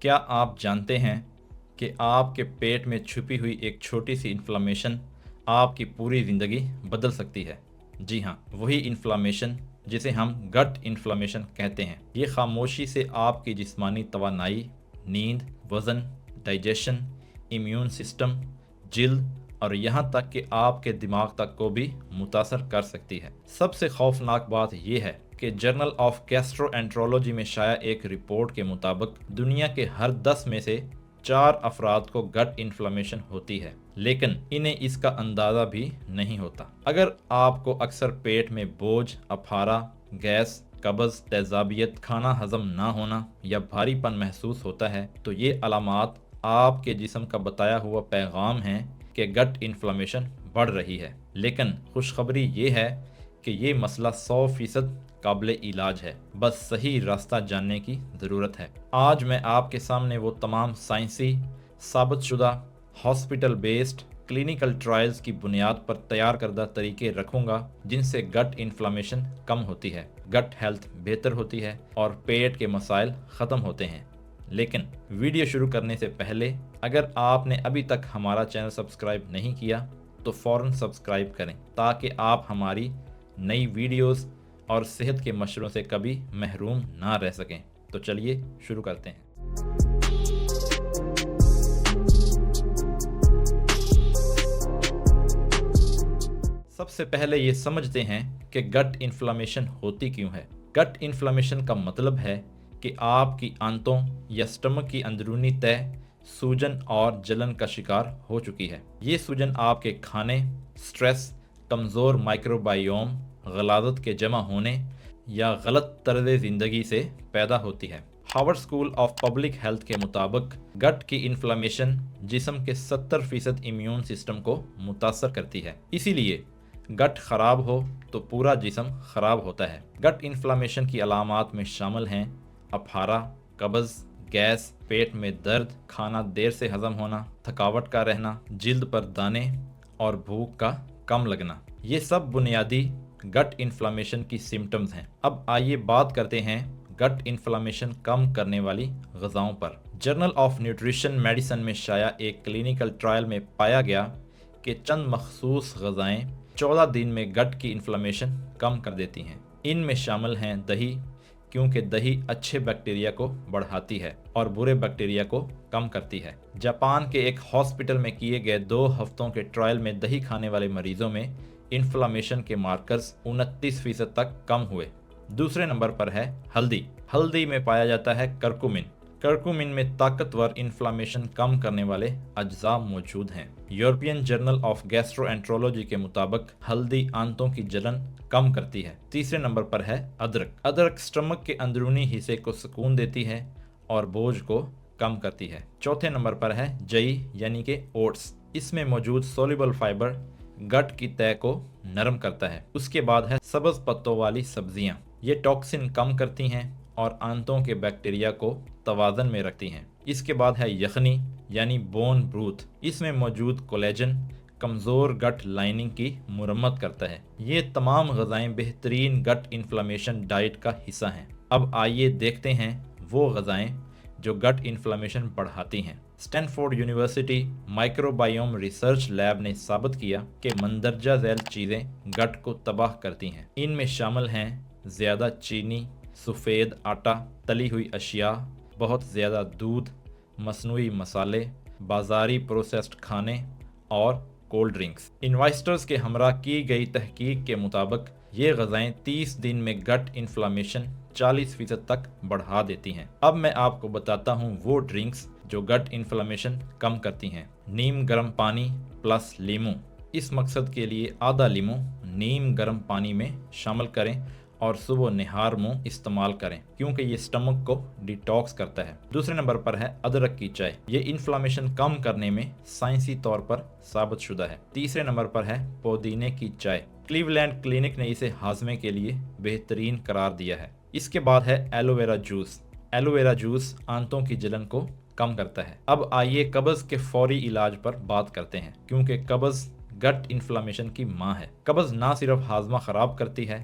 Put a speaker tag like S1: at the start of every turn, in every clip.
S1: کیا آپ جانتے ہیں کہ آپ کے پیٹ میں چھپی ہوئی ایک چھوٹی سی انفلامیشن آپ کی پوری زندگی بدل سکتی ہے؟ جی ہاں، وہی انفلامیشن جسے ہم گٹ انفلامیشن کہتے ہیں۔ یہ خاموشی سے آپ کی جسمانی توانائی، نیند، وزن، ڈائجیشن، امیون سسٹم، جلد اور یہاں تک کہ آپ کے دماغ تک کو بھی متاثر کر سکتی ہے۔ سب سے خوفناک بات یہ ہے کہ جرنل آف گیسٹرو انٹرولوجی میں شائع ایک رپورٹ کے مطابق دنیا کے ہر 10 میں سے 4 افراد کو گٹ انفلامیشن ہوتی ہے، لیکن انہیں اس کا اندازہ بھی نہیں ہوتا۔ اگر آپ کو اکثر پیٹ میں بوجھ، اپھارا، گیس، قبض، تیزابیت، کھانا ہضم نہ ہونا یا بھاری پن محسوس ہوتا ہے تو یہ علامات آپ کے جسم کا بتایا ہوا پیغام ہیں کہ گٹ انفلامیشن بڑھ رہی ہے۔ لیکن خوشخبری یہ ہے کہ یہ مسئلہ 100% قابل علاج ہے، بس صحیح راستہ جاننے کی ضرورت ہے۔ آج میں آپ کے سامنے وہ تمام سائنسی، ثابت شدہ، ہاسپٹل بیسڈ کلینیکل ٹرائلز کی بنیاد پر تیار کردہ طریقے رکھوں گا جن سے گٹ انفلامیشن کم ہوتی ہے، گٹ ہیلتھ بہتر ہوتی ہے اور پیٹ کے مسائل ختم ہوتے ہیں۔ لیکن ویڈیو شروع کرنے سے پہلے اگر آپ نے ابھی تک ہمارا چینل سبسکرائب نہیں کیا تو فوراً سبسکرائب کریں تاکہ آپ ہماری نئی ویڈیوز اور صحت کے مشوروں سے کبھی محروم نہ رہ سکیں۔ تو چلیے شروع کرتے ہیں۔ سب سے پہلے یہ سمجھتے ہیں کہ گٹ انفلامیشن ہوتی کیوں ہے۔ گٹ انفلامیشن کا مطلب ہے کہ آپ کی آنتوں یا سٹمک کی اندرونی تہہ سوجن اور جلن کا شکار ہو چکی ہے۔ یہ سوجن آپ کے کھانے، سٹریس، کمزور مائکروبائیوم، غلاظت کے جمع ہونے یا غلط طرز زندگی سے پیدا ہوتی ہے۔ Harvard school of public health کے مطابق گٹ کی انفلامیشن جسم کے 70% امیون سسٹم کو متاثر کرتی ہے۔ اسی لیے گٹ خراب ہو تو پورا جسم خراب ہوتا ہے۔ گٹ انفلامیشن کی علامات میں شامل ہیں اپھارا، قبض، گیس، پیٹ میں درد، کھانا دیر سے ہضم ہونا، تھکاوٹ کا رہنا، جلد پر دانے اور بھوک کا کم لگنا۔ یہ سب بنیادی گٹ انفلامیشن کی سمٹمز ہیں۔ اب آئیے بات کرتے ہیں گٹ انفلامیشن کم کرنے والی غذاؤں پر۔ جرنل آف نیوٹریشن میڈیسن میں شائع ایک کلینیکل ٹرائل میں پایا گیا کہ چند مخصوص غذائیں 14 دن میں گٹ کی انفلامیشن کم کر دیتی ہیں۔ ان میں شامل ہیں دہی، کیونکہ دہی اچھے بیکٹیریا کو بڑھاتی ہے اور برے بیکٹیریا کو کم کرتی ہے۔ جاپان کے ایک ہاسپٹل میں کیے گئے 2 ہفتوں کے ٹرائل میں دہی کھانے والے مریضوں میں انفلامیشن کے مارکرز 29% تک کم ہوئے۔ دوسرے نمبر پر ہے ہلدی۔ ہلدی میں پایا جاتا ہے کرکومن۔ کرکومن میں طاقتور انفلامیشن کم کرنے والے اجزاء موجود ہیں۔ یورپین جرنل آف گیسٹرو انٹرولوجی کے مطابق ہلدی آنتوں کی جلن کم کرتی ہے۔ تیسرے نمبر پر ہے ادرک۔ ادرک سٹمک کے اندرونی حصے کو سکون دیتی ہے اور بوجھ کو کم کرتی ہے۔ چوتھے نمبر پر ہے جئی یعنی کہ اوٹس۔ اس میں موجود سولوبل فائبر گٹ کی تہہ کو نرم کرتا ہے۔ اس کے بعد ہے سبز پتوں والی سبزیاں۔ یہ ٹاکسن کم کرتی ہیں اور آنتوں کے بیکٹیریا کو توازن میں رکھتی ہیں۔ اس کے بعد ہے یخنی یعنی بون بروتھ۔ اس میں موجود کولیجن کمزور گٹ لائننگ کی مرمت کرتا ہے۔ یہ تمام غذائیں بہترین گٹ انفلامیشن ڈائٹ کا حصہ ہیں۔ اب آئیے دیکھتے ہیں وہ غذائیں جو گٹ انفلامیشن بڑھاتی ہیں۔ اسٹینفورڈ یونیورسٹی مائکروبائیوم ریسرچ لیب نے ثابت کیا کہ مندرجہ ذیل چیزیں گٹ کو تباہ کرتی ہیں۔ ان میں شامل ہیں زیادہ چینی، سفید آٹا، تلی ہوئی اشیاء، بہت زیادہ دودھ، مصنوعی مسالے، بازاری پروسیسڈ کھانے اور کولڈ ڈرنکس۔ انویسٹرز کے ہمراہ کی گئی تحقیق کے مطابق یہ غذائیں 30 دن میں گٹ انفلامیشن 40% تک بڑھا دیتی ہیں۔ اب میں آپ کو بتاتا ہوں وہ ڈرنکس جو گٹ انفلامیشن کم کرتی ہیں۔ نیم گرم پانی پلس لیموں۔ اس مقصد کے لیے آدھا لیموں نیم گرم پانی میں شامل کریں اور صبح نہار منہ استعمال کریں کیونکہ یہ سٹمک کو ڈیٹاکس کرتا ہے۔ دوسرے نمبر پر ہے ادرک کی چائے۔ یہ انفلامیشن کم کرنے میں سائنسی طور پر ثابت شدہ ہے۔ تیسرے نمبر پر ہے پودینے کی چائے۔ کلیولینڈ کلینک نے اسے ہاضمے کے لیے بہترین قرار دیا ہے۔ اس کے بعد ہے aloe vera juice. Aloe vera juice آنتوں کی جلن کو کم کرتا ہے۔ اب آئیے قبض کے فوری علاج پر بات کرتے ہیں کیونکہ قبض گٹ انفلامیشن کی ماں ہے۔ قبض نہ صرف ہاضمہ خراب کرتی ہے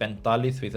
S1: 45%